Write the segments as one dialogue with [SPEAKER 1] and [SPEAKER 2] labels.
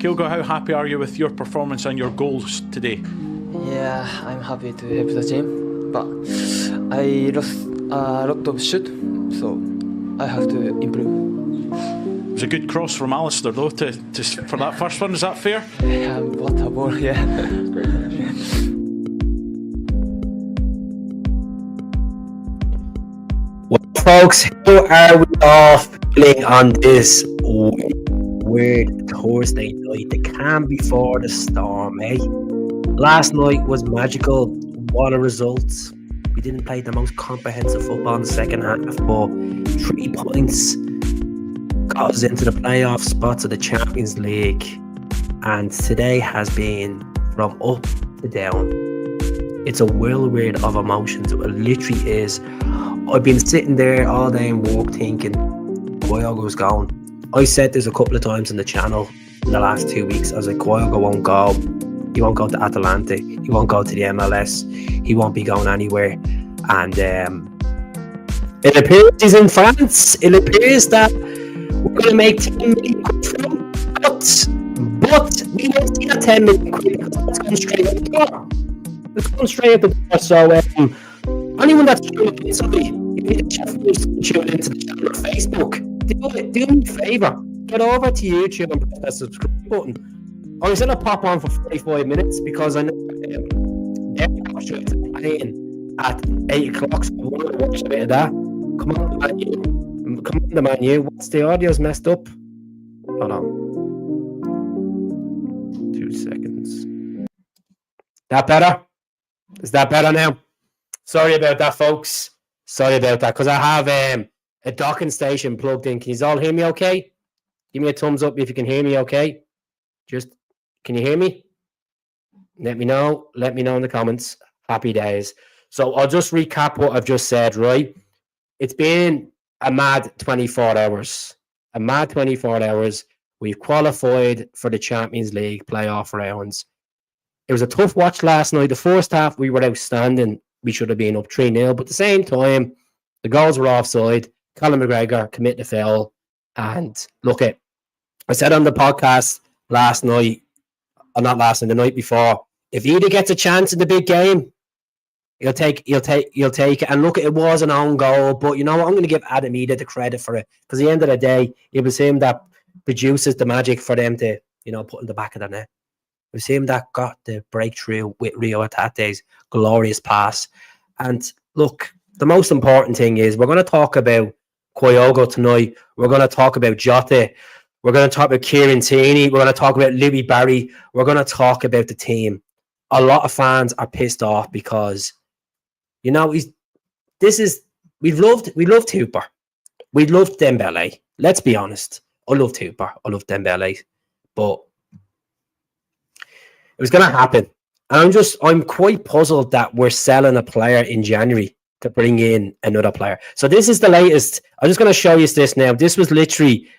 [SPEAKER 1] Kyogo, how happy are you with your performance and your goals today?
[SPEAKER 2] Yeah, I'm happy to help the team, but I lost a lot of shoot, so I have to improve.
[SPEAKER 1] It was a good cross from Alistair though for that first one, is that fair?
[SPEAKER 2] Yeah, what a ball, yeah. Great finish.
[SPEAKER 3] Well, folks, how are we all feeling on this weird Thursday night, the calm before the storm, eh? Last night was magical. What a result. We didn't play the most comprehensive football in the second half, but 3 points got us into the playoff spots of the Champions League. And today has been from up to down. It's a whirlwind of emotions. It literally is. I've been sitting there all day in work thinking, Kyogo's gone. I said this a couple of times on the channel in the last 2 weeks. I was like, Kyogo won't go. He won't go to Atalanta. He won't go to the MLS. He won't be going anywhere. And it appears he's in France. It appears that we're going to make 10 million quid from him. But we don't see that 10 million quid because it's going straight out the door. It's going straight out the door. So anyone that's tuning somebody, you need to tune into the channel on Facebook. Do me a favour. Get over to YouTube and press that subscribe button. I was going to pop on for 45 minutes because I know they're playing at 8 o'clock, so I want to watch a bit of that. Come on, the Man U. What's the audio's messed up? Hold on. 2 seconds. That better? Is that better now? Sorry about that, folks. Sorry about that, because I have a docking station plugged in. Can you all hear me okay? Give me a thumbs up if you can hear me okay. Can you hear me? Let me know. Let me know in the comments. Happy days. So I'll just recap what I've just said, right? It's been a mad 24 hours. A mad 24 hours. We've qualified for the Champions League playoff rounds. It was a tough watch last night. The first half, we were outstanding. We should have been up 3-0. But at the same time, the goals were offside. Colin McGregor committed a foul. And look, I said on the podcast last night, or not last night, the night before, if Ida gets a chance in the big game, he'll take it. And look, it was an own goal, but you know what? I'm going to give Adam Ida the credit for it, because at the end of the day, it was him that produces the magic for them to, put in the back of the net. It was him that got the breakthrough with Rio Atate's glorious pass. And look, the most important thing is we're going to talk about Kyogo tonight. We're going to talk about Jota. We're going to talk about Kieran Tierney. We're going to talk about Louis Barry. We're going to talk about the team. A lot of fans are pissed off because, we loved Hooper. We loved Dembele. Let's be honest. I loved Hooper. I loved Dembele. But it was going to happen. And I'm quite puzzled that we're selling a player in January to bring in another player. So this is the latest. I'm just going to show you this now. This was literally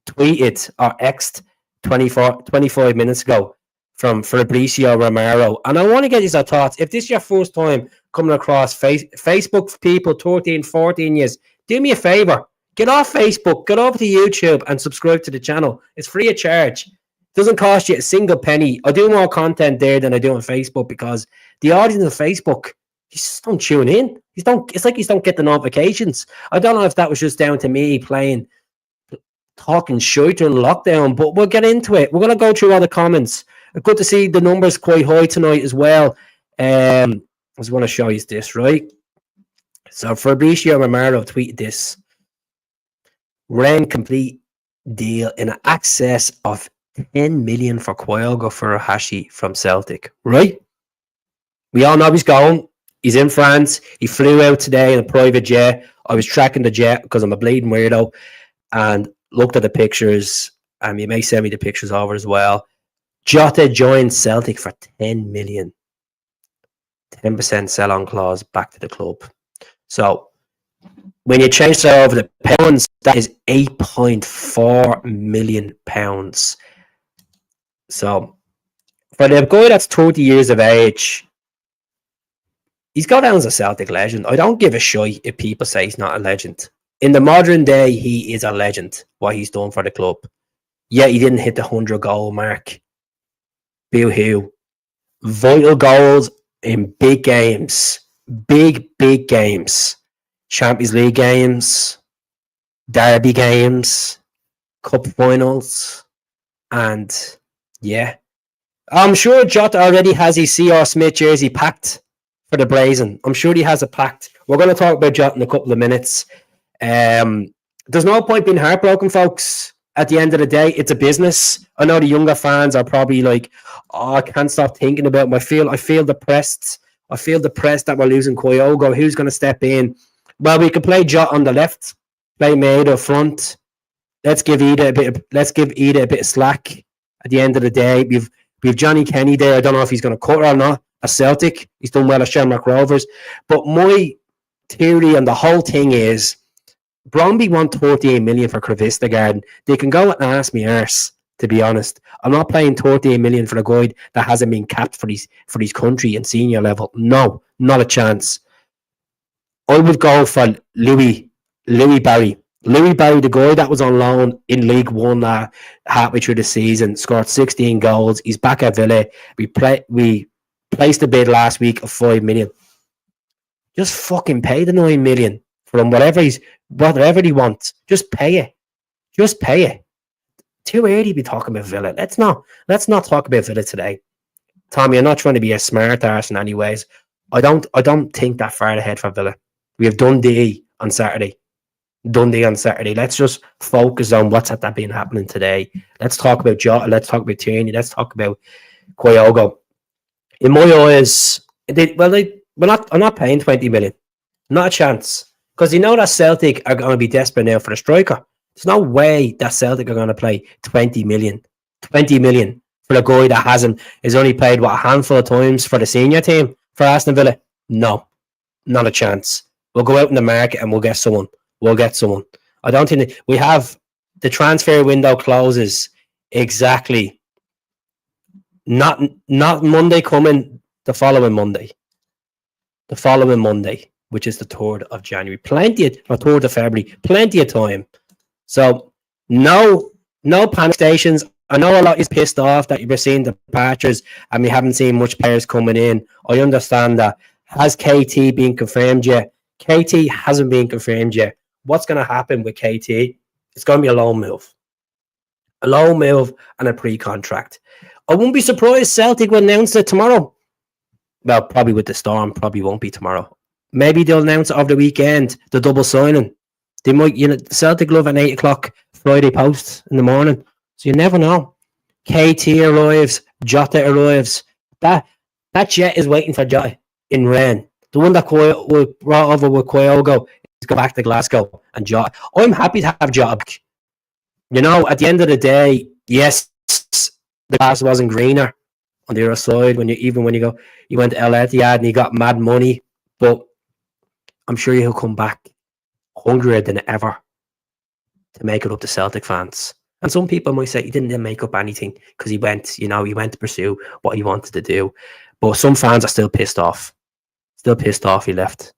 [SPEAKER 3] tweeted or X'd 25 minutes ago from Fabrizio Romero. And I want to get your thoughts. If this is your first time coming across Facebook people 13, 14 years, do me a favor. Get off Facebook, get over to YouTube and subscribe to the channel. It's free of charge. It doesn't cost you a single penny. I do more content there than I do on Facebook because the audience on Facebook, you just don't tune in. It's like you don't get the notifications. I don't know if that was just down to me talking shit during lockdown, but we'll get into it. We're going to go through all the comments. Good to see the numbers quite high tonight as well. I just want to show you this, right? So Fabrizio Romero tweeted this. Rennes complete deal in excess of 10 million for Kyogo Furuhashi from Celtic, right? We all know he's going. He's in France. He flew out today in a private jet. I was tracking the jet because I'm a bleeding weirdo and looked at the pictures, and you may send me the pictures over as well. Jota joined Celtic for 10 million. 10% sell-on clause back to the club. So when you change that over the pounds, that is 8.4 million pounds. So for the guy that's 30 years of age, he's got down as a Celtic legend. I don't give a shit if people say he's not a legend. In the modern day, he is a legend, what he's done for the club. Yeah, he didn't hit the 100-goal mark. Boo-hoo. Vital goals in big games. Big games. Champions League games. Derby games. Cup finals. And, yeah. I'm sure Jota already has his C.R. Smith jersey packed for the Brazen. I'm sure he has it packed. We're going to talk about Jota in a couple of minutes. There's no point being heartbroken, folks. At the end of the day, it's a business. I know the younger fans are probably like, "Oh, I can't stop thinking about him. I feel depressed. I feel depressed that we're losing Kyogo. Who's going to step in?" Well, we could play Jota on the left, play Maid up front. Let's give Ida a bit of slack. At the end of the day, we've Johnny Kenny there. I don't know if he's going to cut or not. At Celtic, he's done well at Shamrock Rovers. But my theory on the whole thing is, Bromby want 38 million for Krivista. They can go and ask me arse, to be honest. I'm not paying 38 million for a guy that hasn't been capped for his country and senior level. No, not a chance. I would go for Louis Barry. Louis Barry, the guy that was on loan in League One halfway through the season, scored 16 goals. He's back at Villa. We placed a bid last week of 5 million. Just fucking pay the 9 million for him, whatever he wants. Just pay it. Too early to be talking about Villa. Let's not talk about Villa today. Tommy, I'm not trying to be a smart arse in any ways. I don't think that far ahead for Villa. We have Dundee on Saturday. Let's just focus on what's been happening today. Let's talk about Jota. Let's talk about Tierney. Let's talk about Kyogo. In my eyes, I'm not paying 20 million. Not a chance. Because you know that Celtic are going to be desperate now for a striker. There's no way that Celtic are going to play 20 million. 20 million for a guy that has only played, a handful of times for the senior team for Aston Villa? No, not a chance. We'll go out in the market and we'll get someone. I don't think we have the transfer window closes exactly. Not Monday coming, the following Monday. Which is the 3rd of January. 3rd of February. Plenty of time. So, no panic stations. I know a lot is pissed off that you're seeing departures and we haven't seen much players coming in. I understand that. Has KT been confirmed yet? KT hasn't been confirmed yet. What's going to happen with KT? It's going to be a loan move. A loan move and a pre-contract. I wouldn't be surprised Celtic will announce it tomorrow. Well, probably with the storm, probably won't be tomorrow. Maybe they'll announce it over the weekend, the double signing. They might, Celtic love an 8 o'clock Friday post in the morning. So you never know. KT arrives, Jota arrives. That jet is waiting for Jota in Rennes. The one that brought over with Kyogo is go back to Glasgow and Jota. I'm happy to have Jota. At the end of the day, yes, the grass wasn't greener on the other side when you went to El Etihad and you got mad money, but I'm sure he'll come back hungrier than ever to make it up to Celtic fans. And some people might say he didn't make up anything because he went to pursue what he wanted to do. But some fans are still pissed off. He left.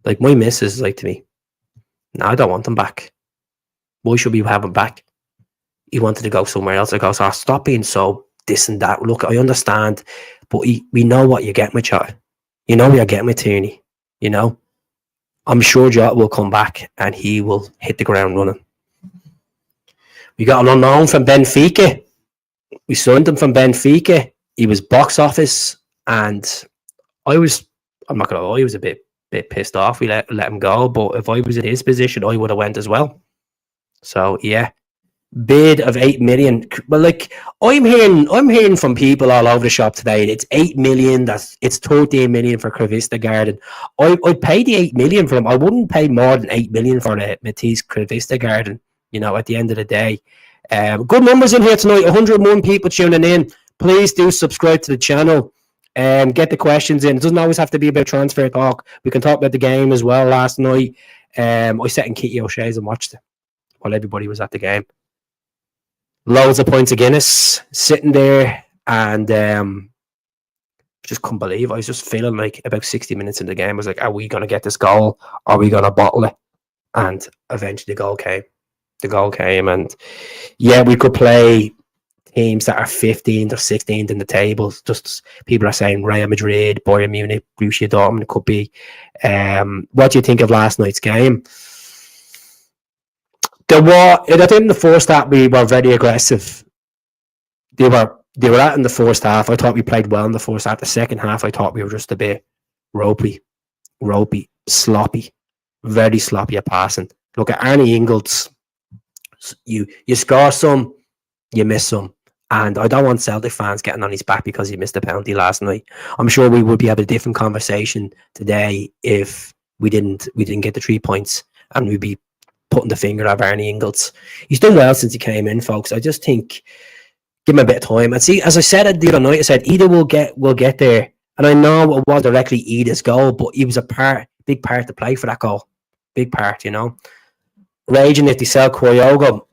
[SPEAKER 3] Like my missus is like to me, no, I don't want him back. Why should we have him back? He wanted to go somewhere else. I go, so stop being so this and that. Look, I understand, but we know what you get with Jota. You know what you're getting with Tierney. I'm sure Jota will come back and he will hit the ground running. We got an unknown from Benfica. We signed him from Benfica. He was box office, and I'm not gonna lie, I was a bit pissed off. We let him go, but if I was in his position, I would have went as well. So yeah. Bid of 8 million. Well, like I'm hearing from people all over the shop today. It's 8 million. It's 13 million for Krivista. I'd pay the 8 million for him. I wouldn't pay more than 8 million for the Matisse Krivista. At the end of the day, good numbers in here tonight. 101 people tuning in. Please do subscribe to the channel. Get the questions in. It doesn't always have to be about transfer talk. We can talk about the game as well. Last night, I sat in Kitty O'Shea's and watched it while everybody was at the game. Loads of points of Guinness sitting there, and just couldn't believe. I was just feeling like about 60 minutes in the game, I was like, are we going to get this goal? Are we going to bottle it? And eventually the goal came. The goal came, and yeah, we could play teams that are 15th or 16th in the tables. Just people are saying Real Madrid, Bayern Munich, Borussia Dortmund could be. What do you think of last night's game? I think in the first half we were very aggressive. They were at in the first half. I thought we played well in the first half. The second half, I thought we were just a bit ropey, sloppy, very sloppy at passing. Look at Arnie Ingles. You score some, you miss some. And I don't want Celtic fans getting on his back because he missed a penalty last night. I'm sure we would be having a different conversation today if we didn't get the 3 points, and we'd be putting the finger at Arnie Ingles. He's done well since he came in, folks. I just think give him a bit of time. And see, as I said the other night, I said Ida will get there. And I know it was directly Ida's goal, but he was a big part to play for that goal. Big part, you know. Raging if they sell Kyogo.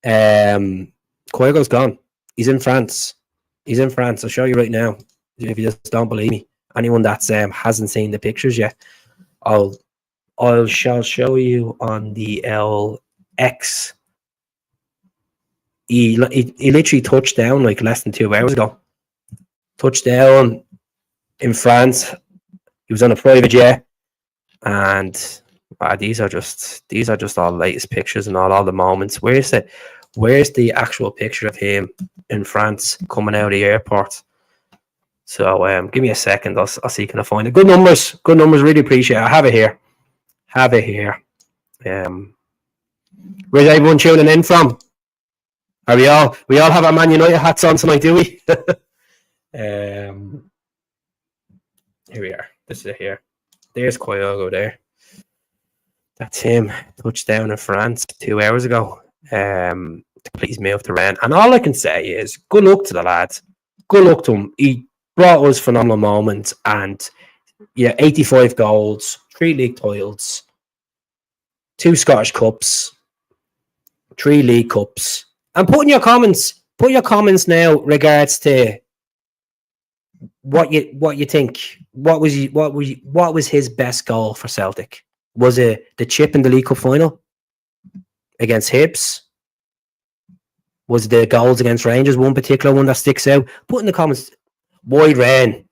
[SPEAKER 3] Kyogo's gone. He's in France. I'll show you right now. If you just don't believe me, anyone that's hasn't seen the pictures yet, I shall show you on the LX. He literally touched down like less than 2 hours ago. Touched down in France. He was on a private jet, and these are just all the latest pictures and all the moments. Where's the actual picture of him in France coming out of the airport? So give me a second. I'll see can I find it. Good numbers. Really appreciate it. I have it here. Where's everyone tuning in from? Are we all have our Man United hats on tonight, do we? Here we are. This is it here. There's Kyogo there. That's him. Touchdown in France 2 hours ago. Please move to Rennes. And all I can say is good luck to the lads. Good luck to him. He brought us phenomenal moments, and 85 goals, 3 league titles, 2 Scottish Cups, 3 League Cups. And put in your comments now regards to what you think. What was his best goal for Celtic? Was it the chip in the League Cup final against Hibs? Was it the goals against Rangers? One particular one that sticks out? Put in the comments why Rennes,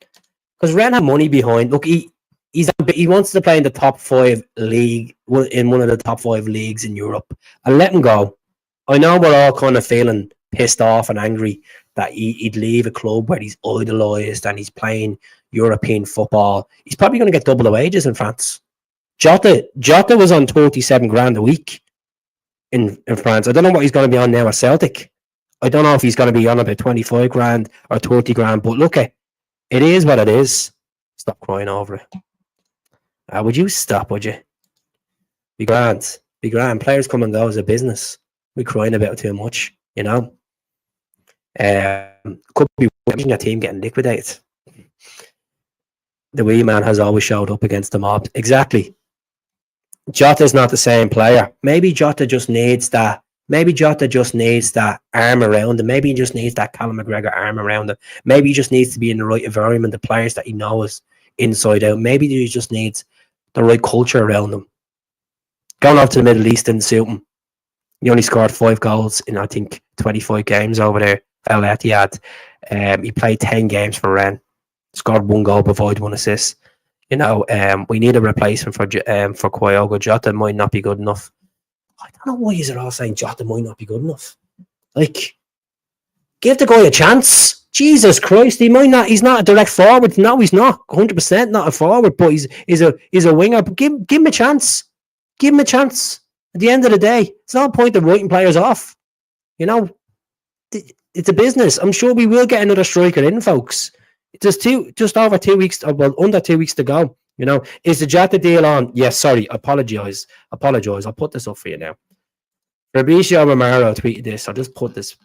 [SPEAKER 3] because Rennes have money behind. Look, he wants to play in the top 5 league, in one of the top 5 leagues in Europe, and let him go. I know we're all kind of feeling pissed off and angry that he'd leave a club where he's idolised and he's playing European football. He's probably going to get double the wages in France. Jota was on 37 grand a week in France. I don't know what he's going to be on now at Celtic. I don't know if he's going to be on about 25 grand or 30 grand, but look, it is what it is. Stop crying over it. Would you stop, would you? Be grand. Players come and go as a business. We're crying about it too much, you know. Could be watching your team getting liquidated. The wee man has always showed up against the mob. Exactly. Jota's not the same player. Maybe Jota just needs that. Maybe Jota just needs that arm around him. Maybe he just needs that Callum McGregor arm around him. Maybe he just needs to be in the right environment, the players that he knows inside out. Maybe he just needs the right culture around him. Going off to the Middle East didn't suit him. He only scored 5 goals in, I think, 25 games over there. Al Etihad. He played 10 games for Rennes. Scored 1 goal, provided 1 assist. You know, we need a replacement for Kyogo. Jota might not be good enough. I don't know why you're all saying Jota might not be good enough. Like, give the guy a chance. Jesus Christ, he might not. He's not a direct forward. No, he's not. 100% not a forward, but he's a winger. But give him a chance. Give him a chance. At the end of the day, it's no point of writing players off. You know, it's a business. I'm sure we will get another striker in, folks. Just over 2 weeks, well, under 2 weeks to go. You know, is the Jota deal on? Yes, sorry, apologise. I'll put this up for you now. Fabrizio Romero tweeted this. I'll just put this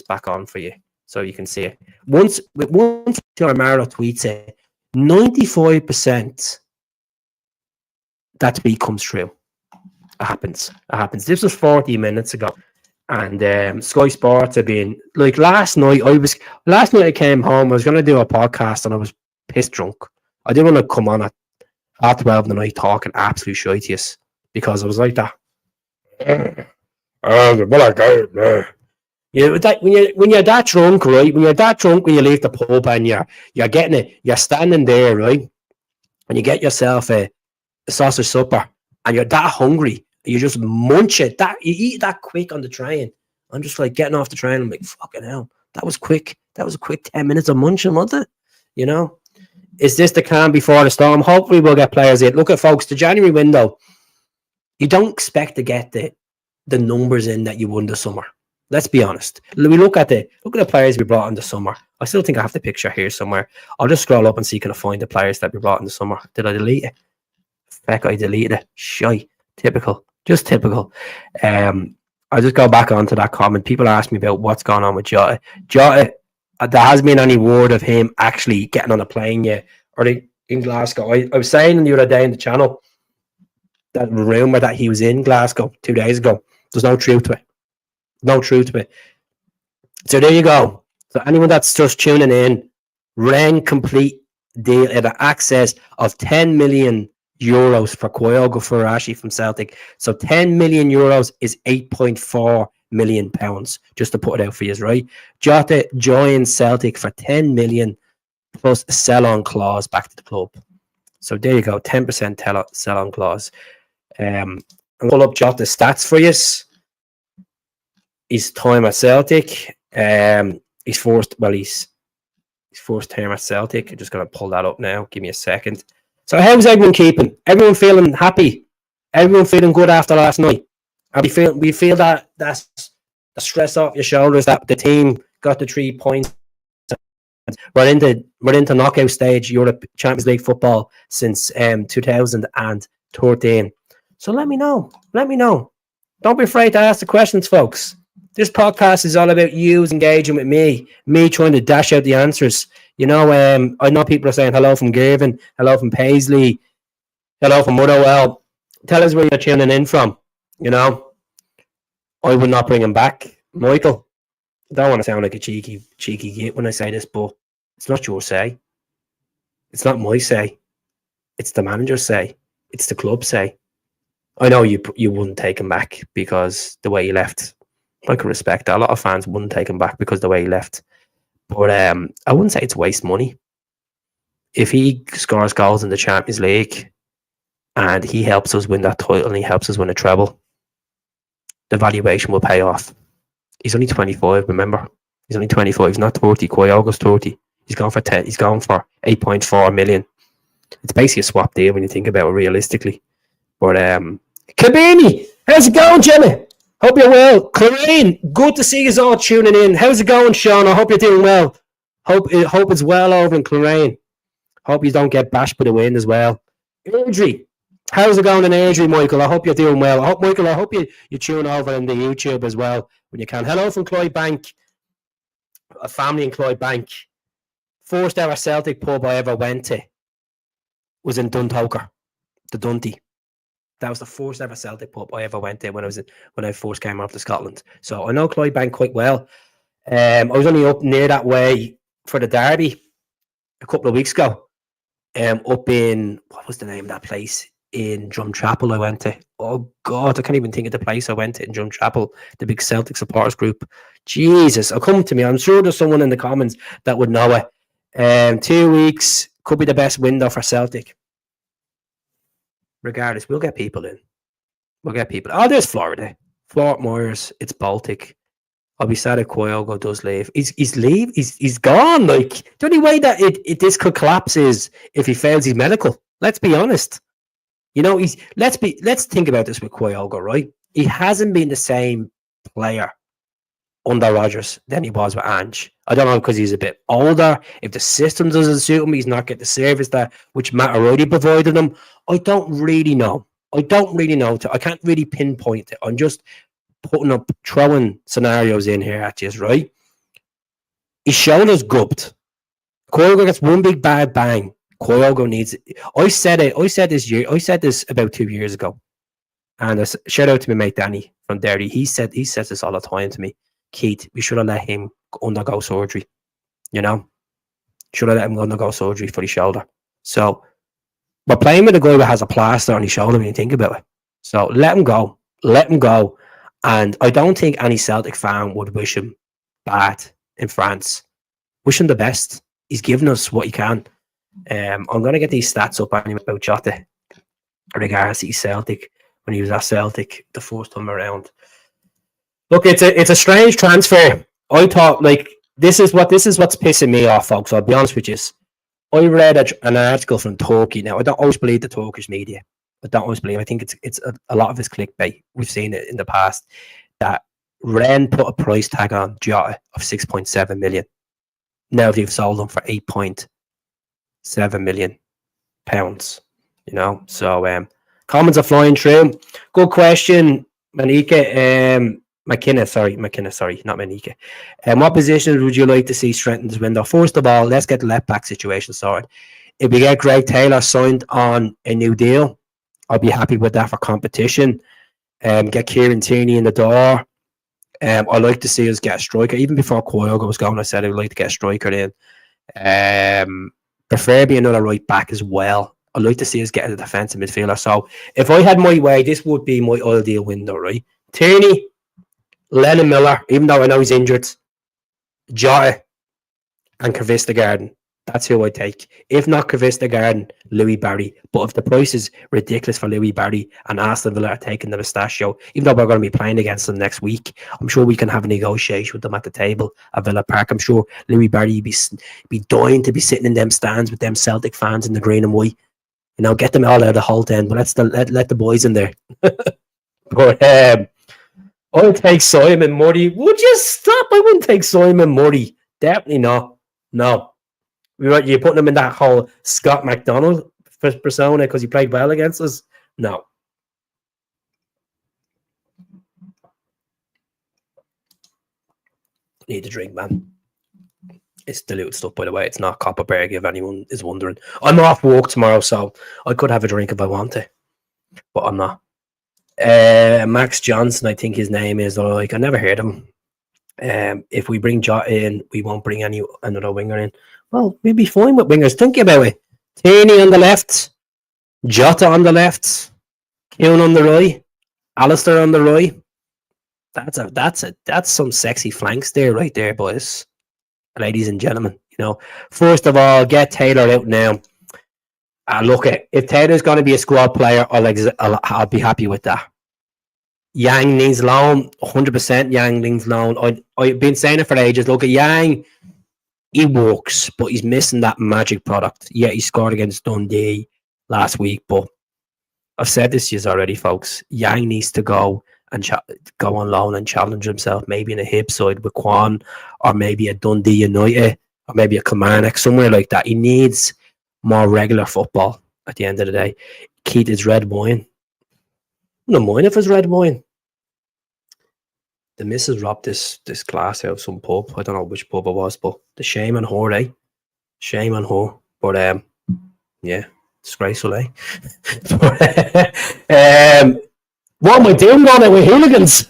[SPEAKER 3] back on for you so you can see it. Once Romero tweets it, 95% that tweet comes true. It happens. This was 40 minutes ago. And Sky Sports have been like last night I came home, I was gonna do a podcast and I was pissed drunk. I didn't want to come on at 12 in the night talking absolute shite because I was like that. You that when you're that drunk, right? When you're that drunk when you leave the pub and you're getting it, you're standing there, right? And you get yourself a sausage supper, and you're that hungry, you just munch it. That you eat that quick on the train. I'm just like getting off the train. I'm like, fucking hell, that was quick. That was a quick 10 minutes of munching, wasn't it? You know, is this the calm before the storm? Hopefully, we'll get players in. Look at folks, the January window. You don't expect to get the numbers in that you won the summer. Let's be honest. We look at the players we brought in the summer. I still think I have the picture here somewhere. I'll just scroll up and see can I find the players that we brought in the summer. Did I delete it? Feck, I deleted it. Shy. Typical. Just typical. I'll just go back onto that comment. People ask me about what's going on with Jota. Jota, there hasn't been any word of him actually getting on a plane yet. Or in Glasgow. I was saying the other day in the channel that rumour that he was in Glasgow 2 days ago. There's no truth to it. No truth to it. So there you go. So anyone that's just tuning in, Rennes complete deal at an access of 10 million euros for Kyogo Furuhashi from Celtic. So 10 million euros is 8.4 million pounds. Just to put it out for you, right? Jota joins Celtic for 10 million plus a sell-on clause back to the club. So there you go, 10% sell-on clause. I'll pull up Jota's stats for you. His time at Celtic, his first term at Celtic. I'm just going to pull that up now. Give me a second. So how's everyone keeping? Everyone feeling happy? Everyone feeling good after last night? We feel that that's the stress off your shoulders that the team got the 3 points. We're into knockout stage Europe Champions League football since 2013. So let me know. Don't be afraid to ask the questions, folks. This podcast is all about you engaging with me trying to dash out the answers. You know, I know people are saying hello from Girvan, hello from Paisley, hello from Motherwell. Tell us where you're tuning in from. You know, I would not bring him back. Michael, I don't want to sound like a cheeky git when I say this, but it's not your say. It's not my say. It's the manager's say. It's the club's say. I know you wouldn't take him back because the way he left. I can respect that. A lot of fans wouldn't take him back because the way he left. But I wouldn't say it's waste money. If he scores goals in the Champions League and he helps us win that title and he helps us win a treble, the valuation will pay off. He's only 25, remember? He's only 25. He's not 30. Kyogo's 30. He's gone for 10. He's gone for 8.4 million. It's basically a swap deal when you think about it realistically. But Kabini, how's it going, Jimmy? Hope you're well. Clarine, good to see you all tuning in. How's it going, Sean? I hope you're doing well. Hope it's well over in Clarine. Hope you don't get bashed by the wind as well. Airdrie, how's it going in Airdrie, Michael? I hope you're doing well. I hope you tune over in the YouTube as well when you can. Hello from Clydebank, a family in Clydebank. First ever Celtic pub I ever went to was in Duntoker, the Dunty. That was the first ever Celtic pub I ever went to when I first came up to Scotland. So I know Clydebank quite well. I was only up near that way for the derby a couple of weeks ago. Up in, what was the name of that place? In Drumchapel I went to. Oh God, I can't even think of the place I went to in Drumchapel, the big Celtic supporters group. Jesus, it'll come to me. I'm sure there's someone in the comments that would know it. 2 weeks could be the best window for Celtic. Regardless, we'll get people in. Oh, there's Florida. Fort Myers, it's Baltic. I'll be sad if Kyogo does leave. He's gone. Like, the only way that this could collapse is if he fails his medical. Let's be honest. You know, let's think about this with Kyogo, right? He hasn't been the same player under Rodgers than he was with Ange. I don't know, because he's a bit older. If the system doesn't suit him, he's not getting the service that which Matt already provided him. I don't really know. I can't really pinpoint it. I'm just throwing scenarios in here at you, right? His shoulder's gubbed. Kyogo gets one big bad bang. Kyogo needs it. I said this about 2 years ago. And shout out to my mate Danny from Derry. He says this all the time to me. Keith, we should have let him undergo surgery. You know? Should have let him undergo surgery for his shoulder. So we're playing with a guy that has a plaster on his shoulder when you think about it. So let him go. Let him go. And I don't think any Celtic fan would wish him bad in France. Wish him the best. He's given us what he can. I'm going to get these stats up anyway about Jota in regards to Celtic when he was at Celtic the first time around. Look, it's a strange transfer. I thought this is what's pissing me off, folks. I'll be honest with you. I read an article from Turkey. Now I don't always believe the Turkish media. I don't always believe. I think it's a lot of it's clickbait. We've seen it in the past that Rennes put a price tag on Jota of 6.7 million. Now they've sold them for 8.7 million pounds. You know, so comments are flying through. Good question, Manika. McKenna, sorry, not Manika. What positions would you like to see strengthened this window? First of all, let's get the left back situation sorted. If we get Greg Taylor signed on a new deal, I'll be happy with that for competition. Get Kieran Tierney in the door. I'd like to see us get a striker. Even before Kyogo was going, I said I would like to get a striker in. Preferably another right back as well. I'd like to see us get a defensive midfielder. So if I had my way, this would be my ideal window, right? Tierney, Lennon Miller, even though I know he's injured, Jota, and Kavista Garden. That's who I take. If not Kavista Garden, Louis Barry. But if the price is ridiculous for Louis Barry and Aston Villa are taking the mustachio, even though we're going to be playing against them next week, I'm sure we can have a negotiation with them at the table at Villa Park. I'm sure Louis Barry be dying to be sitting in them stands with them Celtic fans in the green and white. You know, get them all out of the Holt End, but let the boys in there. But I'll take Simon Murray. Would you stop? I wouldn't take Simon Murray. Definitely not. No. You're putting him in that whole Scott McDonald persona because he played well against us? No. Need a drink, man. It's diluted stuff, by the way. It's not Copperberg, if anyone is wondering. I'm off work tomorrow, so I could have a drink if I want to. But I'm not. Max Johnson, I think his name is. I never heard of him. If we bring Jota in, we won't bring another winger in. Well, we'll be fine with wingers. Think about it. Tierney on the left, Jota on the left, Kieran on the right, Alistair on the right. That's some sexy flanks there, right there, boys, ladies and gentlemen. You know, first of all, get Taylor out now. Look, if Taylor's going to be a squad player, I'll be happy with that. Yang needs loan, 100%. Yang needs loan. I've been saying it for ages. Look at Yang. He works, but he's missing that magic product. Yeah, he scored against Dundee last week, but I've said this years already, folks. Yang needs to go and go on loan and challenge himself, maybe in a hip side with Kwan, or maybe a Dundee United, or maybe a Kilmarnock, somewhere like that. He needs more regular football at the end of the day. Keith is red wine. I don't mind if it's red wine. The missus robbed this glass out of some pub. I don't know which pub it was, but the shame on her, eh? Shame on her. But yeah, disgraceful, eh? What am I doing on it with hooligans?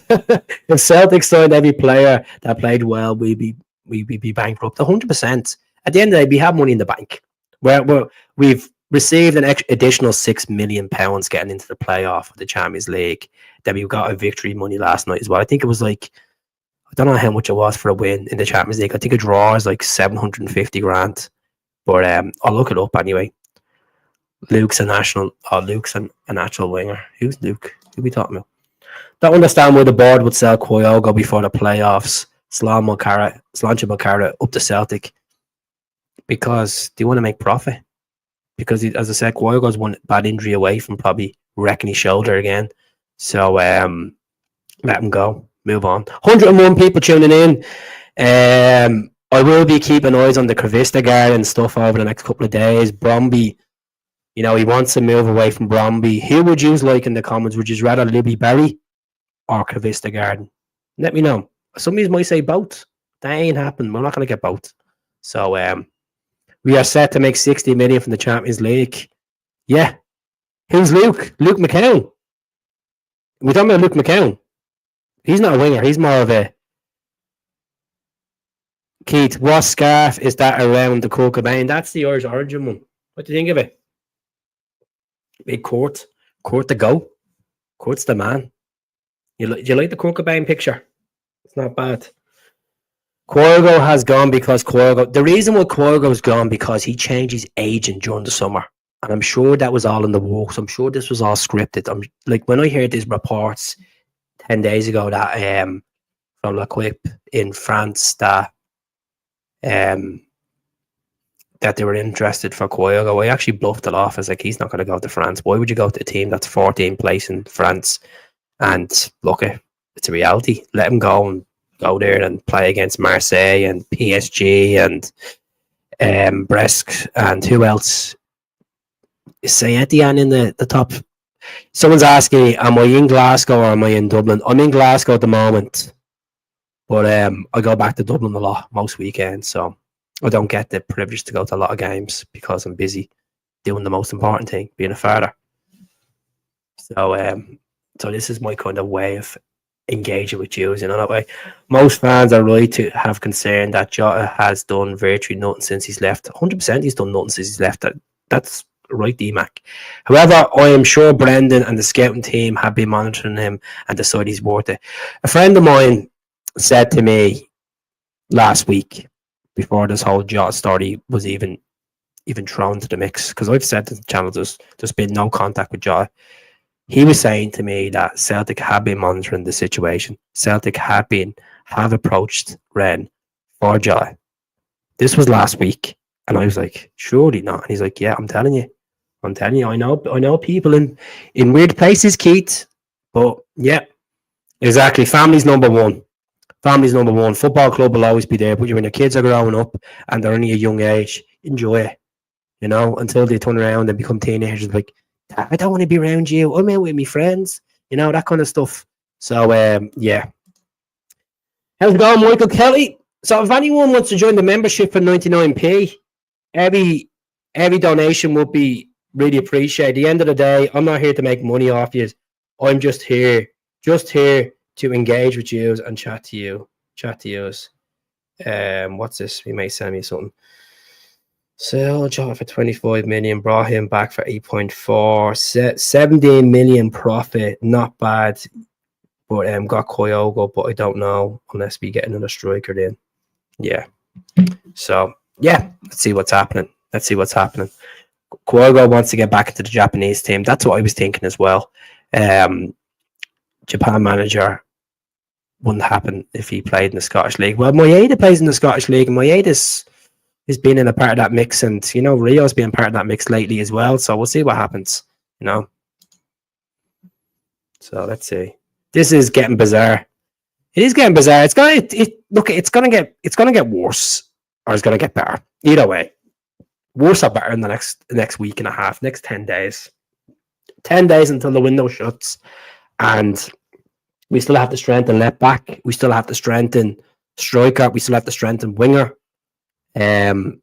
[SPEAKER 3] If Celtic signed every player that played well, we'd be bankrupt 100%. At the end of the day, we have money in the bank. We've received an additional £6 million getting into the playoff of the Champions League. Then we got a victory money last night as well. I think it was I don't know how much it was for a win in the Champions League. I think a draw is 750 grand. But I'll look it up anyway. Luke's a natural winger. Who's Luke? Who are we talking about? Don't understand why the board would sell Kyogo before the playoffs. Sláinte Mulcara up to Celtic. Because they want to make profit. Because, as I said, Kyogo's one bad injury away from probably wrecking his shoulder again. So, let him go. Move on. 101 people tuning in. I will be keeping eyes on the Kavista guard and stuff over the next couple of days. Bromby, he wants to move away from Bromby. Who would you like in the comments? Would you rather Libby Barry or Kavista Garden? Let me know. Some of you might say both. That ain't happening. We're not going to get both. So, we are set to make 60 million from the Champions League. Yeah. Who's Luke? Luke McCown. We're talking about Luke McCown. He's not a winger. He's more of a... Keith, what scarf is that around the Kurt Cobain? That's the Irish Origin one. What do you think of it? Big Kurt. Kurt the go. Kurt's the man. You like the Kurt Cobain picture? It's not bad. Kyogo has gone because the reason why Kyogo's gone because he changed his agent during the summer. And I'm sure that was all in the works. I'm sure this was all scripted. I'm like, when I heard these reports 10 days ago that from L'Equipe in France that that they were interested for Kyogo, I actually bluffed it off. I was like, he's not going to go to France. Why would you go to a team that's 14th place in France? And look, it's a reality. Let him go there and play against Marseille and PSG and Brest and who else? Is Saint-Étienne in the top? Someone's asking me, am I in Glasgow or am I in Dublin? I'm in Glasgow at the moment, but I go back to Dublin a lot most weekends, so I don't get the privilege to go to a lot of games because I'm busy doing the most important thing, being a father. So this is my kind of way of engaging with you, that way. Most fans are right to have concern that Jota has done virtually nothing since he's left. 100% he's done nothing since he's left. That's right, DMAC. However, I am sure Brendan and the scouting team have been monitoring him and decide he's worth it. A friend of mine said to me last week, before this whole Jota story was even thrown into the mix, because I've said to the channel there's been no contact with Jota. He was saying to me that Celtic have been monitoring the situation. Celtic have approached Rennes for Jota. This was last week, and I was like, surely not. And he's like, yeah, I'm telling you, I know people in weird places, Keith. But yeah, exactly. Family's number one. Football club will always be there. But when your kids are growing up and they're only a young age, enjoy it. Until they turn around and become teenagers, like, I don't want to be around you. I'm out with my friends. That kind of stuff. So yeah. How's it going, Michael Kelly? So if anyone wants to join the membership for 99p, every donation would be really appreciated. At the end of the day, I'm not here to make money off you. I'm just here to engage with you and chat to you. What's this? He may send me something. Sell Jota for 25 million, brought him back for 8.4, 17 million profit, not bad. But got Kyogo, but I don't know unless we get another striker then. Yeah. So yeah, let's see what's happening. Kyogo wants to get back into the Japanese team. That's what I was thinking as well. Japan manager wouldn't happen if he played in the Scottish League. Well, Moyeda plays in the Scottish League, and Moyeda's been in a part of that mix, and Rio's been part of that mix lately as well. So we'll see what happens. So let's see. This is getting bizarre. It is getting bizarre. It's gonna get worse, or it's gonna get better. Either way, worse or better in the next week and a half, next 10 days. 10 days until the window shuts, and we still have to strengthen left back. We still have to strengthen striker. We still have to strengthen winger. And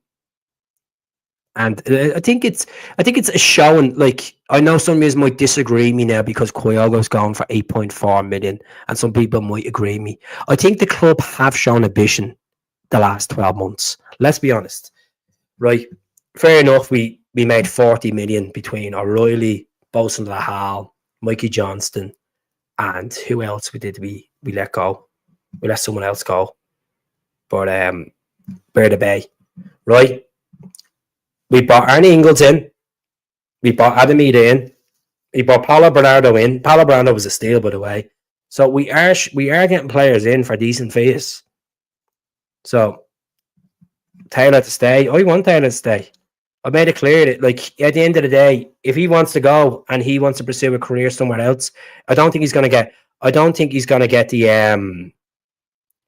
[SPEAKER 3] I think it's a showing. Like, I know some of you might disagree with me now because Kyogo's gone for 8.4 million, and some people might agree with me. I think the club have shown ambition the last 12 months. Let's be honest, right? Fair enough. We made 40 million between O'Reilly, Bosun Lahal, Mikey Johnston, and who else we let go? We let someone else go. But Berda Bay, right? We bought Arnie Ingles in. We bought Adamida in. We bought Paulo Bernardo in. Paulo Bernardo was a steal, by the way. So we are getting players in for decent fees. So Taylor to stay. I want Taylor to stay. I made it clear that, like, at the end of the day, if he wants to go and he wants to pursue a career somewhere else, I don't think he's going to get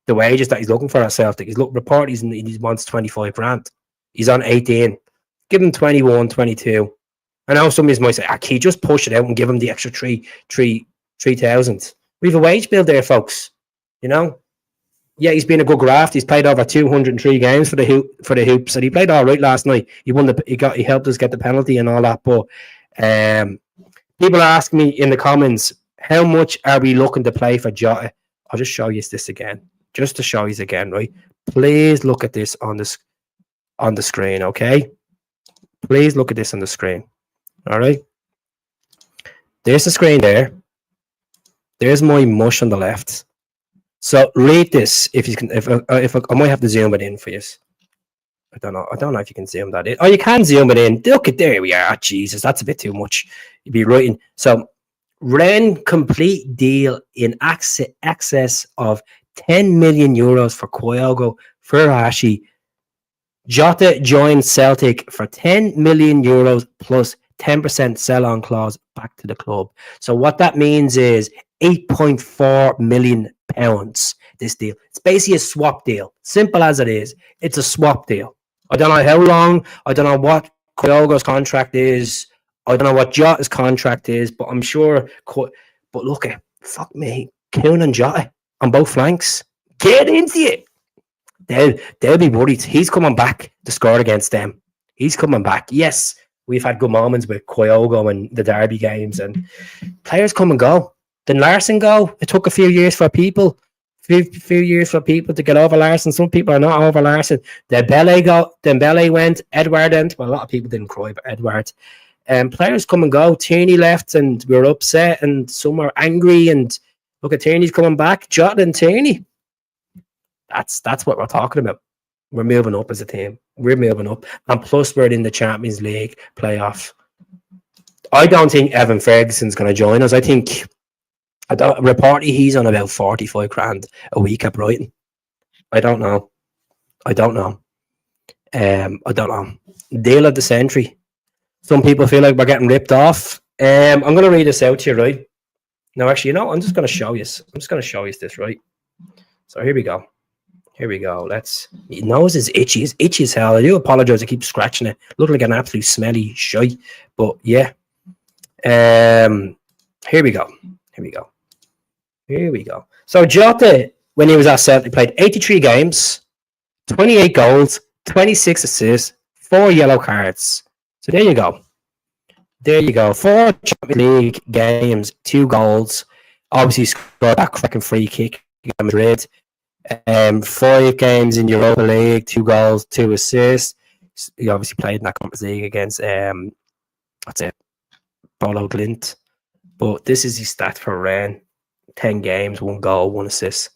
[SPEAKER 3] the wages that he's looking for at Celtic. He wants 25 grand. He's on 18. Give him 21, 22. I know some of you might say, can you just push it out and give him the extra 3,000? We have a wage bill there, folks. Yeah, he's been a good graft. He's played over 203 games for the Hoops, and he played all right last night. He helped us get the penalty and all that. But people ask me in the comments, how much are we looking to play for Jota? I'll just show you this again, just to show you again, right? Please look at this on the screen, okay? Please look at this on the screen. All right. There's the screen there. There's my mush on the left. So read this if you can. If I might have to zoom it in for you. I don't know. I don't know if you can zoom that in. Oh, you can zoom it in. Look at there we are. Oh, Jesus, that's a bit too much. You'd be writing. So Rennes complete deal in excess of 10 million euros for Kyogo, Furuhashi. Jota joined Celtic for 10 million euros plus 10% sell-on clause back to the club. So what that means is 8.4 million pounds. This deal. It's basically a swap deal. Simple as it is. It's a swap deal. I don't know how long. I don't know what Kyogo's contract is. I don't know what Jota's contract is, but I'm sure. But look at fuck me, Kieran and Jota on both flanks. Get into it. They'll be worried. He's coming back to score against them. He's coming back. Yes, we've had good moments with Kyogo and the derby games, and players come and go. Did Larson go? It took a few years for people. Few years for people to get over Larson. Some people are not over Larson. Dembele went. Edward went. Well, a lot of people didn't cry, but Edward. Players come and go. Tierney left, and we were upset, and some are angry. And look at Tierney's coming back. Jota and Tierney. That's what we're talking about. We're moving up as a team. We're moving up, and plus we're in the Champions League playoff. I don't think Evan Ferguson's going to join us. I think. Reportedly, he's on about 45 grand a week at Brighton. I don't know. Deal of the century. Some people feel like we're getting ripped off. I'm going to read this out to you, right? No, actually, I'm just going to show you. I'm just going to show you this, right? So here we go. Your nose is itchy. It's itchy as hell. I do apologize. I keep scratching it. Look like an absolute smelly shite. But yeah. Here we go. So Jota, when he was at Celtic, played 83 games, 28 goals, 26 assists, 4 yellow cards. So there you go. 4 Champions League games, 2 goals. Obviously scored that cracking free kick against Madrid. 5 games in Europa League, 2 goals, 2 assists. He obviously played in that Conference League against Bolo Glint. But this is his stat for Rennes. 10 games, 1 goal, 1 assist.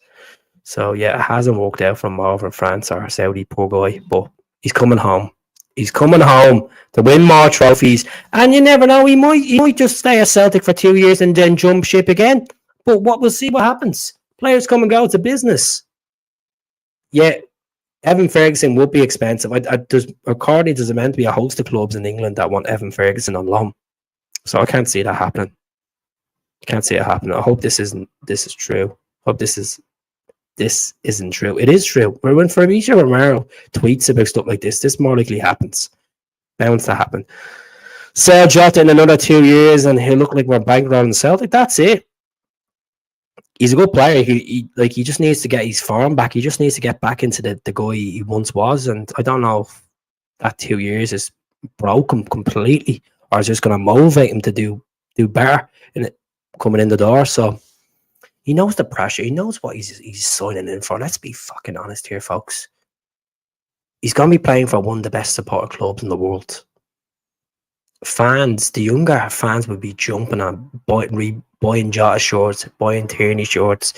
[SPEAKER 3] So yeah, it hasn't worked out for him over in France or Saudi, poor guy. But he's coming home. He's coming home to win more trophies. And you never know, he might just stay at Celtic for 2 years and then jump ship again. But we'll see what happens. Players come and go. It's a business. Yeah, Evan Ferguson would be expensive. According to there's meant to be a host of clubs in England that want Evan Ferguson on loan. So I can't see that happening. I hope this is true. This isn't true. It is true. When Fabrizio Romero tweets about stuff like this more likely happens. Bound to happen. Sell Jota in another 2 years and he'll look like we're bankrolling Celtic. That's it. He's a good player. He just needs to get his form back. He just needs to get back into the guy he once was. And I don't know if that 2 years is broken completely or is just going to motivate him to do better in it. Coming in the door, so he knows the pressure. He knows what he's signing in for. Let's be fucking honest here, folks. He's going to be playing for one of the best supported clubs in the world. Fans, the younger fans, would be jumping on buying Jota shorts, buying Tierney shorts.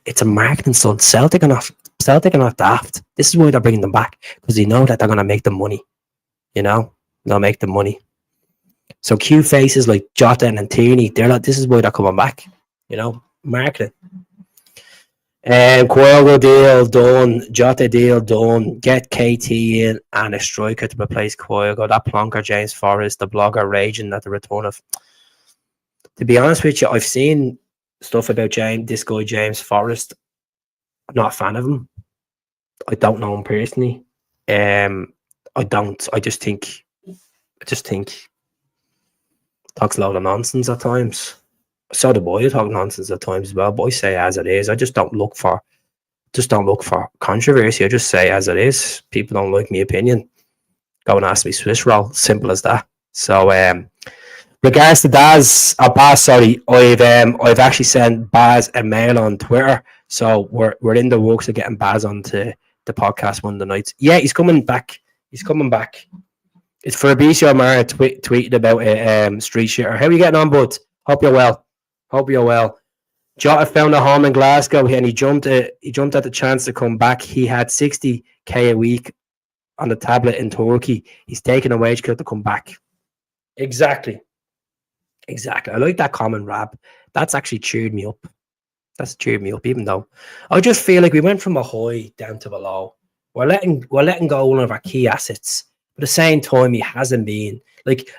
[SPEAKER 3] It's a marketing stunt. Celtic are not daft. This is why they're bringing them back because they know that they're going to make the money. They'll make the money. So cute faces like Jota and Tierney, this is why they're coming back. Marketing. Kyogo deal done, Jota deal done. Get KT in and a striker to replace Kyogo. That plonker James Forrest, the blogger raging at the return of. To be honest with you, I've seen stuff about this guy James Forrest. I'm not a fan of him. I don't know him personally. I don't. I just think talks a lot of nonsense at times. So the boy talk nonsense at times as well, but I say as it is. I just don't look for controversy. I just say as it is. People don't like my opinion. Go and ask me Swiss roll. Simple as that. So regards to Baz, sorry, I've actually sent Baz a mail on Twitter. So we're in the works of getting Baz onto the podcast one of the nights. Yeah, he's coming back. It's Fabrizio Romero tweeted about a street shitter. How are you getting on, bud? Hope you're well. Jota found a home in Glasgow and he jumped at the chance to come back. He had 60k a week on the tablet in Turkey. He's taking a wage cut to come back. Exactly. I like that common rap. That's actually cheered me up. Even though I just feel like we went from a high down to a low. We're letting go one of our key assets. But at the same time, he hasn't been like.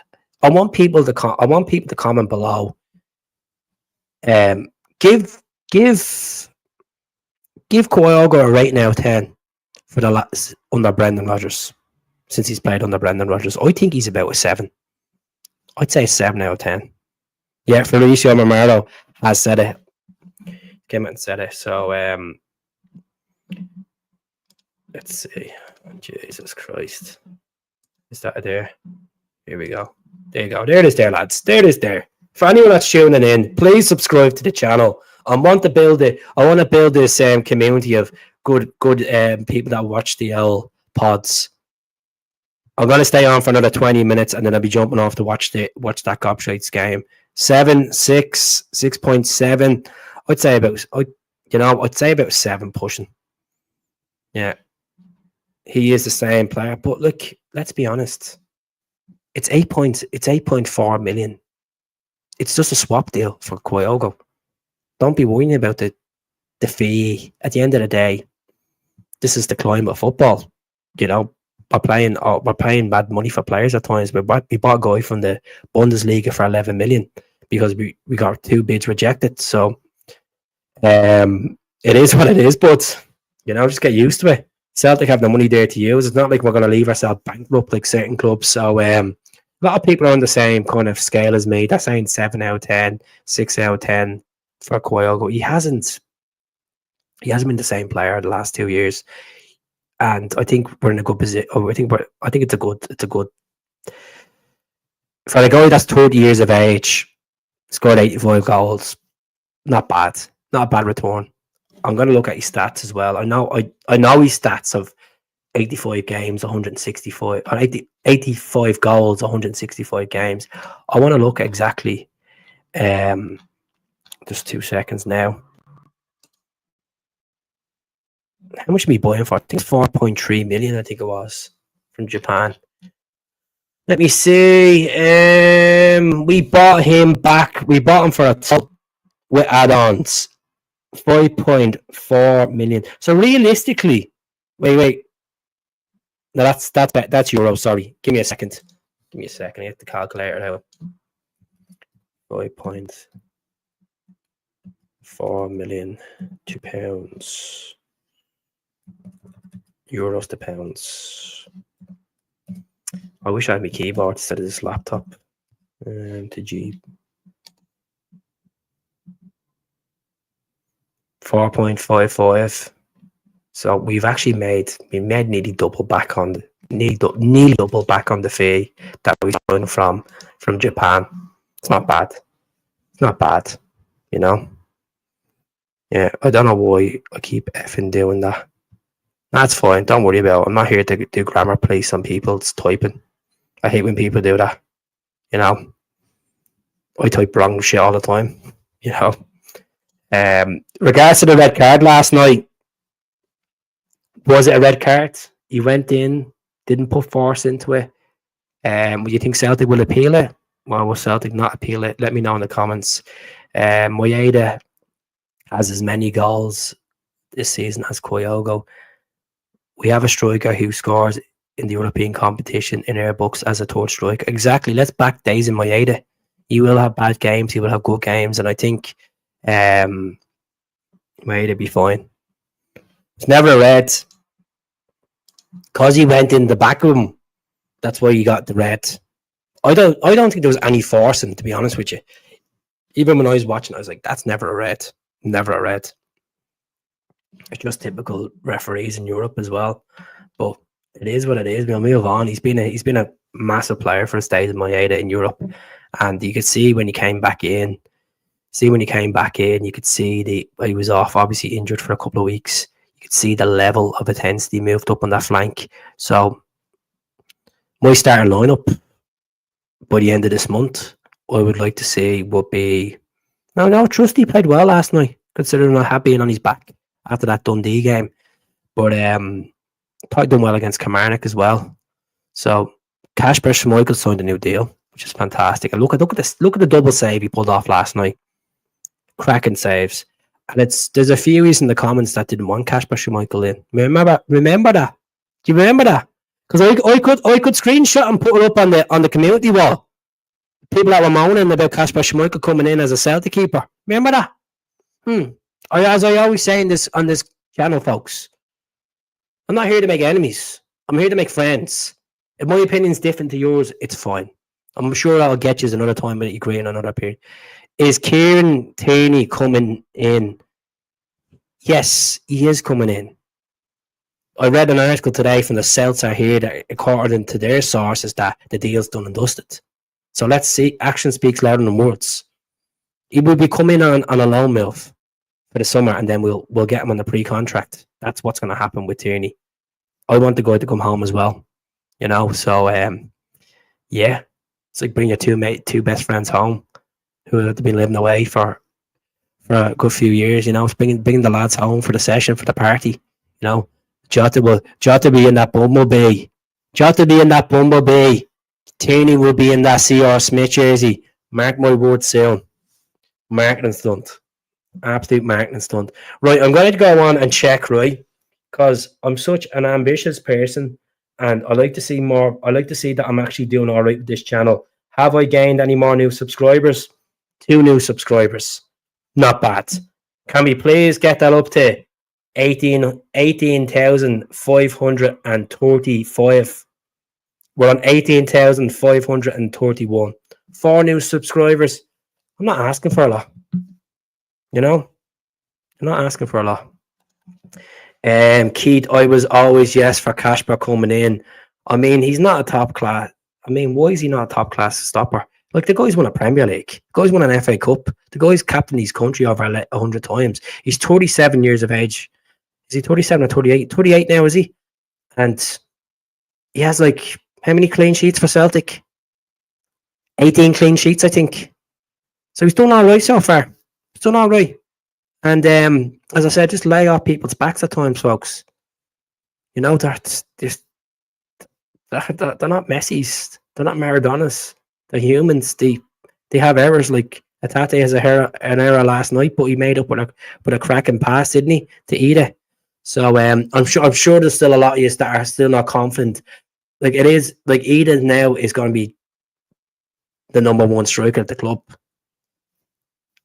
[SPEAKER 3] I want people to comment below. Give Kyogo a rating out of 10 for the last under Brendan Rodgers. Since he's played under Brendan Rodgers, I think he's about a 7. I'd say 7 out of 10. Yeah, Felicio Romero has said it. Came out and said it. So let's see. Jesus Christ. Is that there? Here we go. There you go. There it is there, lads. There it is there. For anyone that's tuning in, please subscribe to the channel. I want to build this community of good people that watch the L pods. I'm gonna stay on for another 20 minutes and then I'll be jumping off to watch that Gobshites game. 7, 6, 6.7. I'd say about 7 pushing. Yeah. He is the same player, but look, let's be honest. It's 8.4 million. It's just a swap deal for Kyogo. Don't be worrying about the fee. At the end of the day, this is the climate of football. We're paying bad money for players at times. We bought a guy from the Bundesliga for 11 million because we got 2 bids rejected. So it is what it is, but just get used to it. Celtic have the money there to use. It's not like we're going to leave ourselves bankrupt like certain clubs. So a lot of people are on the same kind of scale as me. They're saying 7 out of 10, 6 out of 10 for Kyogo. He hasn't been the same player the last 2 years. And I think we're in a good position. I think it's a good for a guy that's 30 years of age, scored 85 goals. Not bad. Not a bad return. I'm going to look at his stats as well. I know his stats of 85 games, 165, or 85 goals, 165 games. I want to look exactly. Just 2 seconds now. How much are we buying for? I think it's 4.3 million. I think it was from Japan. Let me see. We bought him back. We bought him for a top with add-ons. 5.4 million. So realistically, wait. No, that's euros. Sorry. Give me a second. I have to calculate it out. 5.4 million to pounds. Euros to pounds. I wish I had my keyboard instead of this laptop. To G. 4.55. So we've actually made nearly double back on the fee that we got from Japan. It's not bad. Yeah, I don't know why I keep effing doing that. That's fine. Don't worry about it. I'm not here to do grammar police on people's typing. I hate when people do that. I type wrong shit all the time. Regards to the red card last night, was it a red card? He went in, didn't put force into it. Would you think Celtic will appeal it? Well, will Celtic not appeal it? Let me know in the comments. Maeda has as many goals this season as Kyogo. We have a striker who scores in the European competition in our books as a third striker. Exactly. Let's back Days in Maeda. He will have bad games. He will have good games. And I think Maeda be fine. It's never a red. Because he went in the back of him, that's why you got the red. I don't think there was any forcing, to be honest with you. Even when I was watching, I was like, that's never a red. Never a red. It's just typical referees in Europe as well. But it is what it is. We'll move on. He's been a massive player for Days in Maeda in Europe. And you could see when he came back in. You could see he was off, obviously injured for a couple of weeks. You could see the level of intensity moved up on that flank. So my starting lineup by the end of this month, I would like to see would be No, Trusty played well last night, considering not happy on his back after that Dundee game. But thought done well against Kilmarnock as well. So Kasper Schmeichel signed a new deal, which is fantastic. And look at this, look at the double save he pulled off last night. Cracking saves. And there's a few in the comments that didn't want Kasper Schmeichel in. Remember that? Do you remember that? Because I could screenshot and put it up on the community wall. People that were moaning about Kasper Schmeichel coming in as a Celtic keeper. Remember that? As I always say on this channel, folks, I'm not here to make enemies. I'm here to make friends. If my opinion's different to yours, it's fine. I'm sure I'll get you another time when you agree on another period. Is Kieran Tierney coming in? Yes, he is coming in. I read an article today from the Celts here that, according to their sources, that the deal's done and dusted. So let's see. Action speaks louder than words. He will be coming on a loan move for the summer, and then we'll get him on the pre-contract. That's what's going to happen with Tierney. I want the guy to come home as well. So yeah, it's like bring your two best friends home who have been living away for a good few years. It's bringing the lads home for the session, for the party. Jota be in that bumblebee. Tierney will be in that C.R. Smith jersey. Mark my words soon. Marketing stunt. Absolute marketing stunt. Right, I'm going to go on and check, right? Because I'm such an ambitious person and I like to see more. I like to see that I'm actually doing all right with this channel. Have I gained any more new subscribers? 2 new subscribers. Not bad. Can we please get that up to 18,535? We're on 18,531. 4 new subscribers. I'm not asking for a lot. I'm not asking for a lot. Keith, I was always yes for Kasper coming in. I mean, he's not a top class. I mean, why is he not a top class stopper? Like, the guy's won a Premier League. The guy's won an FA Cup. The guy's captained his country over 100 times. He's 37 years of age. Is he 37 or 38? 38 now, is he? And he has, like, how many clean sheets for Celtic? 18 clean sheets, I think. So he's done all right so far. He's done all right. And as I said, just lay off people's backs at times, folks. They're not Messis. They're not Maradonas. They're humans. They have errors. Like Atate has an error last night, but he made up with a cracking pass, didn't he, to Ida? So I'm sure there's still a lot of you that are still not confident. Like, it is like Ida now is going to be the number 1 striker at the club,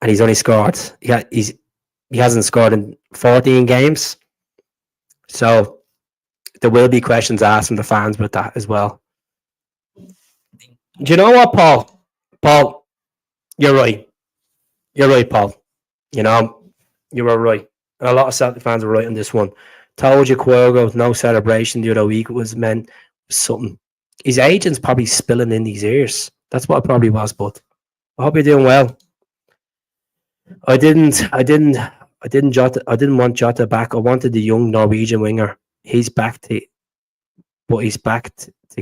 [SPEAKER 3] and he's only scored. He hasn't scored in 14 games. So there will be questions asked from the fans with that as well. Do you know what, Paul? Paul, you're right. You're right, Paul. You were right. And a lot of Celtic fans were right on this one. Told you, Kyogo, no celebration the other week. It was meant something. His agent's probably spilling in his ears. That's what it probably was, but I hope you're doing well. I didn't want Jota back. I wanted the young Norwegian winger. He's back to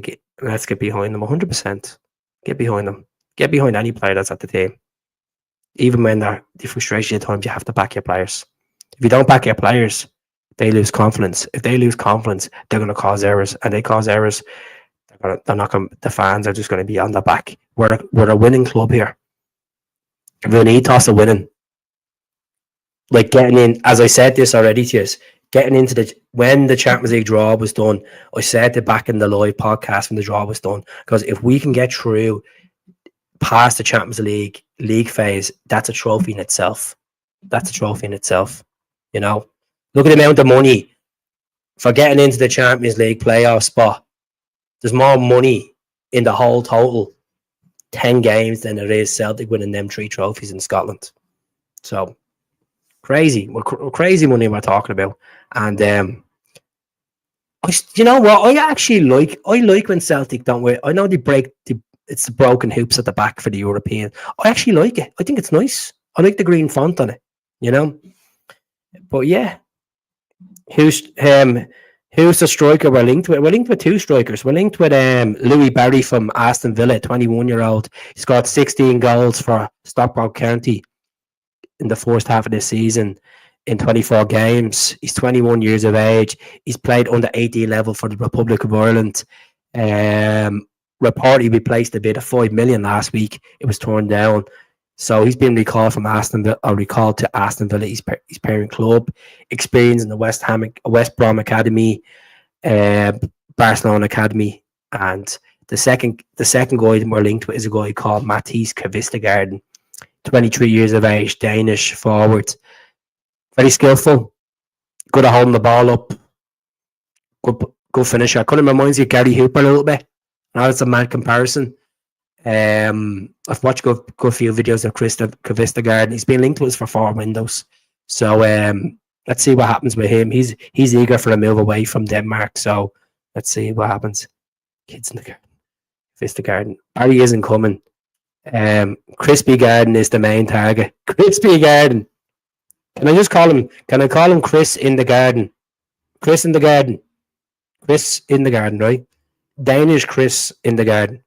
[SPEAKER 3] get. Let's get behind them 100%. Get behind them. Get behind any player that's at the team. Even when they're the frustration at times, you have to back your players. If you don't back your players, they lose confidence. If they lose confidence, they're going to cause errors, and they cause errors. They're not going. The fans are just going to be on the back. We're a winning club here. We have an ethos of winning. Like getting in, as I said this already to you, getting into when the Champions League draw was done, I said it back in the live podcast when the draw was done, because if we can get through past the Champions League phase, that's a trophy in itself. That's a trophy in itself. Look at the amount of money for getting into the Champions League playoff spot. There's more money in the whole total 10 games than there is Celtic winning them 3 trophies in Scotland. So crazy. Crazy money we're talking about. And you know what? I like when Celtic don't win. I know it's the broken hoops at the back for the European. I actually like it. I think it's nice. I like the green font on it. But yeah, who's the striker we're linked with? We're linked with 2 strikers. We're linked with Louis Barry from Aston Villa, 21-year-old. He scored 16 goals for Stockport County. in the first half of this season in 24 games. He's 21 years of age. He's played under 18 level for the Republic of Ireland. Reportedly replaced a bid of 5 million last week. It was turned down. So he's been recalled from Aston Villa, or recalled to Aston Villa, his parent club. Experience in the West Brom Academy, Barcelona Academy, and the second guy we're linked with is a guy called Matthijs Kvistegaarden, 23 years of age, Danish forward. Very skillful, good at holding the ball up, good finisher. Kind of reminds you of Gary Hooper a little bit. Now it's a mad comparison. I've watched a good few videos of Kvistegaarden. He's been linked to us for 4 windows. So let's see what happens with him. He's eager for a move away from Denmark. So let's see what happens. Kids in the garden. Kvistegaarden. Barry isn't coming. Crispy Garden is the main target. Crispy Garden. Can I just call him? Can I call him Chris in the Garden? Chris in the Garden. Chris in the Garden, right? Danish Chris in the Garden.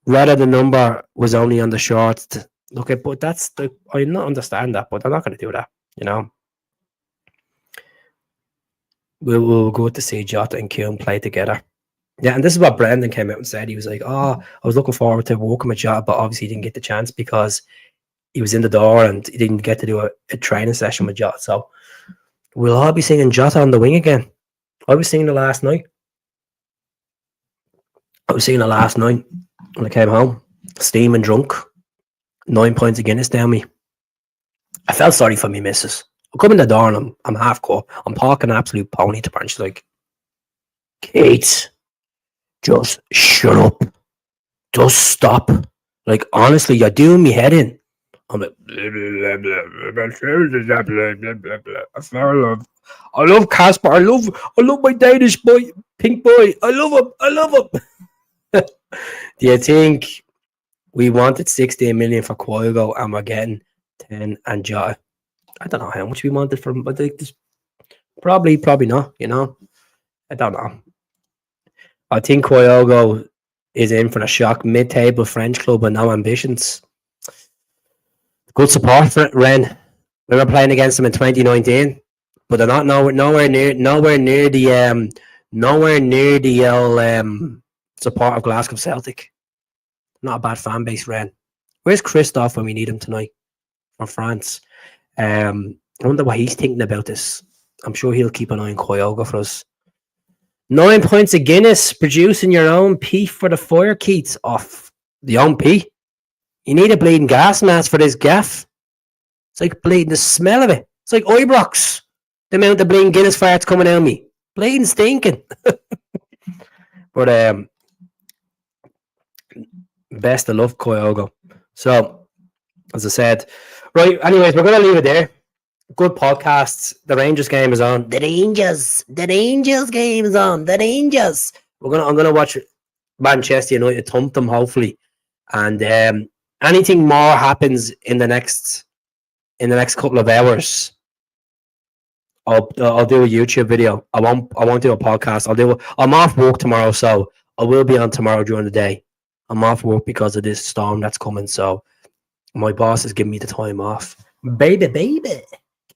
[SPEAKER 3] Rather the number was only on the short. Okay, but that's the I not understand that, but I'm not going to do that. You know, we'll go to see Jota and Kieran play together. Yeah, and this is what Brendan came out and said. He was like, "Oh, I was looking forward to working with Jota, but obviously he didn't get the chance because he was in the door and he didn't get to do a training session with Jota." So we'll all be singing Jota on the wing again. I was singing it last night. When I came home, steaming drunk, 9 pints of Guinness down me. I felt sorry for me missus. I come in the door and I'm half cut. I'm talking an absolute pony to her, and she's like, "Kate, just shut up. Just stop. Like, honestly, you're doing me head in." I'm like, I love Casper. I love my Danish boy, pink boy. I love him. Do you think we wanted 16 million for Kyogo and we're getting 10 and Jota? I don't know how much we wanted for him, but probably not, you know. I don't know. I think Kyogo is in for a shock. Mid-table French club with no ambitions. Good support for Rennes. We were playing against them in 2019, but they're not nowhere near the support of Glasgow Celtic. Not a bad fan base, Rennes. Where's Christophe when we need him tonight from France? I wonder what he's thinking about this. I'm sure he'll keep an eye on Kyogo for us. 9 points of Guinness, producing your own pee for the fire, Keats. Off the own pee. You need a bleeding gas mask for this gaff. It's like bleeding, the smell of it. It's like Ibrox. The amount of bleeding Guinness farts coming out of me. Bleeding stinking. But best of luck, Kyogo. So, as I said, right, anyways, we're going to leave it there. Good podcasts. The Rangers game is on. The Rangers game is on. The Rangers. I'm gonna watch Manchester United thump them, hopefully. And anything more happens in the next couple of hours, I'll do a YouTube video. I won't do a podcast. I'm off work tomorrow, so I will be on tomorrow during the day. I'm off work because of this storm that's coming, so my boss is giving me the time off. Baby.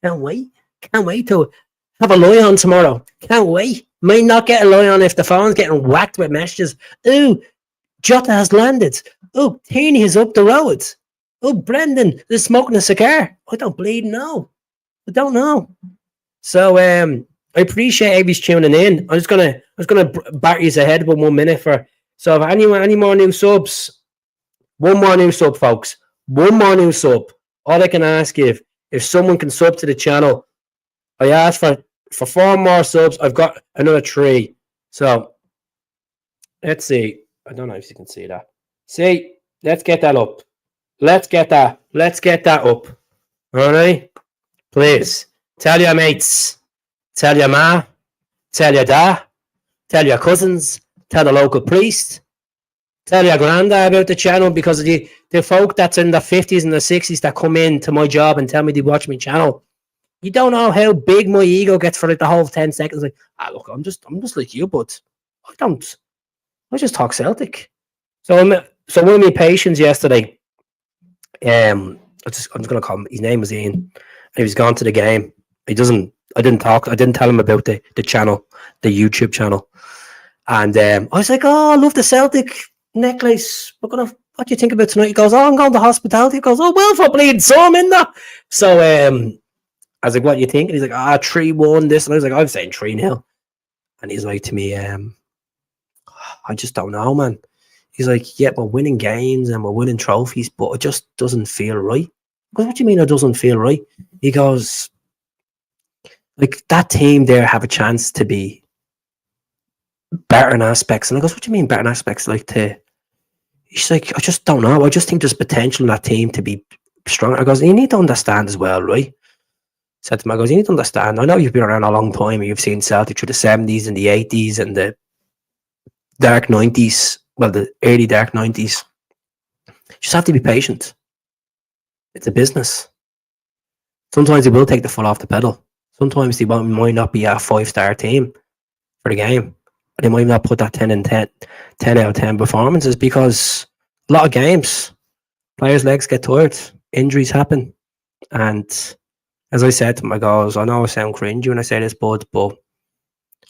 [SPEAKER 3] Can't wait to have a lie on tomorrow. Can't wait. Might not get a lie on if the phone's getting whacked with messages. Ooh, Jota has landed. Oh, Tierney is up the road. Oh, Brendan is smoking a cigar. I don't bleed know. I don't know. So I appreciate everybody's tuning in. I was gonna batter you ahead with 1 minute for. So if any more new subs, one more new sub, folks. One more new sub. All I can ask you, if someone can sub to the channel, I asked for 4 more subs. I've got another 3. So let's see. I don't know if you can see that. See, let's get that up. Let's get that up. All right? Please. Tell your mates. Tell your ma. Tell your dad. Tell your cousins. Tell the local priest. Tell your granddad about the channel, because of the folk that's in the 50s and the 60s that come in to my job and tell me they watch my channel. You don't know how big my ego gets for like the whole 10 seconds. Like, look, I'm just like you, but I just talk Celtic. So one of my patients yesterday, I I'm just gonna call him. His name was Ian, and he was gone to the game. I didn't tell him about the channel, the YouTube channel, and I was like, "Oh, I love the Celtic necklace. What do you think about tonight?" He goes, "Oh, I'm going to hospitality." He goes, "Oh, well, for bleeding, so I'm in that." So I was like, "What do you think?" And he's like, 3-1 this, and I was like, "I'm saying 3-0." And he's like to me, "I just don't know, man." He's like, "Yeah, we're winning games and we're winning trophies, but it just doesn't feel right." I goes, "What do you mean it doesn't feel right?" He goes, "Like that team there have a chance to be better in aspects." And I goes, "What do you mean better in aspects?" He's like, "I just don't know. I just think there's potential in that team to be strong." I goes, "You need to understand as well, right?" Said to him, I goes, "You need to understand. I know you've been around a long time and you've seen Celtic through the 70s and the 80s and the dark 90s. Well, the early dark 90s. You just have to be patient. It's a business. Sometimes they will take the foot off the pedal. Sometimes they might not be a 5-star team for the game. And they might not put that 10 out of 10 performances because a lot of games, players' legs get tired, injuries happen. And as I said to him, I goes, I know I sound cringy when I say this, bud, but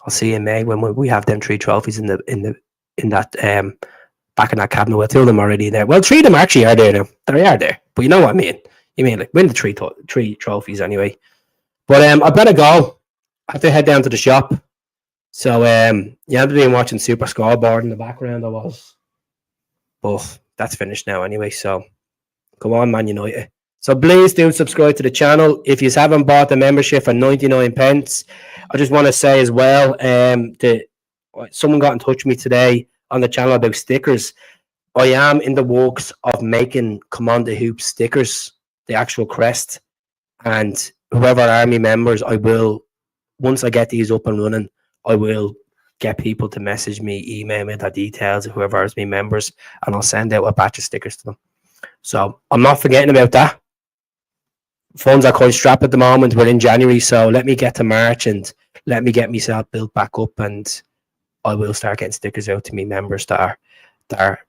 [SPEAKER 3] I'll see you in May when we have them 3 trophies in that back in that cabinet. Well, 2 of them already there. Well, 3 of them actually are there now. They are there, but you know what I mean. You mean like win the 3 trophies anyway. But I better go. I have to head down to the shop. So you have been watching Super Scoreboard in the background. I was, but that's finished now anyway. So come on, Man United. So please do subscribe to the channel. If you haven't bought the membership for 99 pence, I just want to say as well, someone got in touch with me today on the channel about stickers. I am in the works of making Commander Hoop stickers, the actual crest. And whoever are me members, I will, once I get these up and running, I will get people to message me, email me the details of whoever is me members, and I'll send out a batch of stickers to them. So I'm not forgetting about that. Funds are quite strapped at the moment. We're in January, so let me get to March and let me get myself built back up, and I will start getting stickers out to me members that are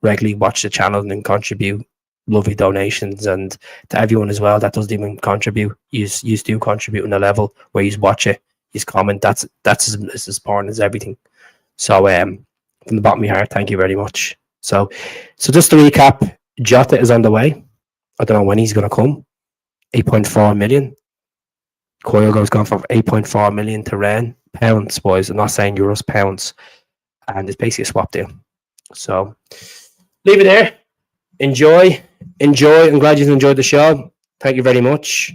[SPEAKER 3] regularly watch the channel and contribute lovely donations, and to everyone as well that doesn't even contribute. You do contribute on a level where you watch it, you comment. That's as important as everything. So from the bottom of my heart, thank you very much. So just to recap, Jota is on the way. I don't know when he's going to come. 8.4 million. Kyogo's gone from 8.4 million to Rennes. Pounds, boys. I'm not saying euros, pounds. And it's basically a swap deal. So leave it there. Enjoy. I'm glad you enjoyed the show. Thank you very much.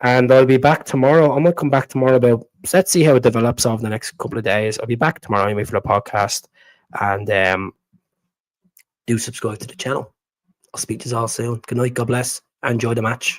[SPEAKER 3] And I'll be back tomorrow. I might come back tomorrow about, let's see how it develops over the next couple of days. I'll be back tomorrow anyway for the podcast. And do subscribe to the channel. I'll speak to you all soon. Good night. God bless. Enjoy the match.